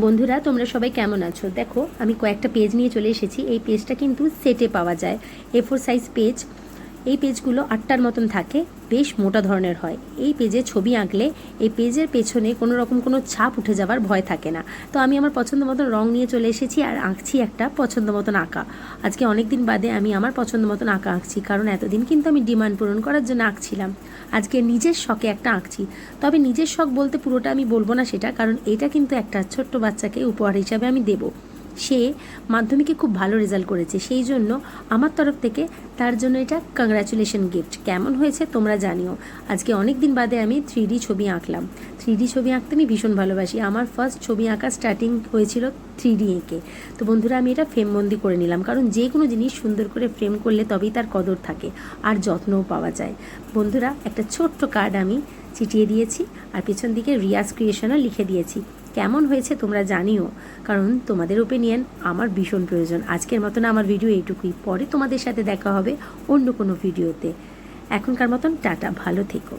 বন্ধুরা তোমরা সবাই কেমন আছো? দেখো আমি কয়েকটা পেজ নিয়ে চলে এসেছি। এই পেজটা কিন্তু সেটে পাওয়া যায়, A4 সাইজ পেজ। এই পেজগুলো 8টার মতন থাকে, বেশ মোটা ধরনের হয়। এই পেজে ছবি আঁকলে এই পেজের পেছনে কোনো রকম কোনো ছাপ উঠে যাওয়ার ভয় থাকে না। তো আমি আমার পছন্দ মতন রং নিয়ে চলে এসেছি আর আঁকছি একটা পছন্দ মতন আঁকা। আজকে অনেক দিন বাদে আমি আমার পছন্দ মতন আঁকা আঁকছি, কারণ এতদিন কিন্তু আমি ডিমান্ড পূরণ করার জন্য আঁকছিলাম। আজকে নিজের শখে একটা আঁকছি। তবে নিজের শখ বলতে পুরোটা আমি বলবো না সেটা, কারণ এটা কিন্তু একটা ছোট্ট বাচ্চাকে উপহার হিসাবে আমি দেবো। সে মাধ্যমিকে খুব ভালো রেজাল্ট করেছে, সেই জন্য আমার তরফ থেকে তার জন্য এটা কংগ্রাচুলেশন গিফট। কেমন হয়েছে তোমরা জানিও। আজকে অনেক দিন বাদে আমি 3D ছবি আঁকলাম। 3D ছবি আঁকতে আমি ভীষণ ভালোবাসি। আমার ফার্স্ট ছবি আঁকা স্টার্টিং হয়েছিল 3D এঁকে। তো বন্ধুরা আমি এটা ফ্রেমবন্দি করে নিলাম, কারণ যে কোনো জিনিস সুন্দর করে ফ্রেম করলে তবেই তার কদর থাকে আর যত্নও পাওয়া যায়। বন্ধুরা একটা ছোট্ট কার্ড আমি চিটিয়ে দিয়েছি আর পেছন দিকে রিয়াজ ক্রিয়েশনও লিখে দিয়েছি। কেমন হয়েছে তোমরা জানিও, কারণ তোমাদের ওপিনিয়ন আমার ভীষণ প্রয়োজন। আজকের মতন আমার ভিডিও এইটুকুই, পরে তোমাদের সাথে দেখা হবে অন্য কোনো ভিডিওতে। এখনকার মতন টাটা, ভালো থেকো।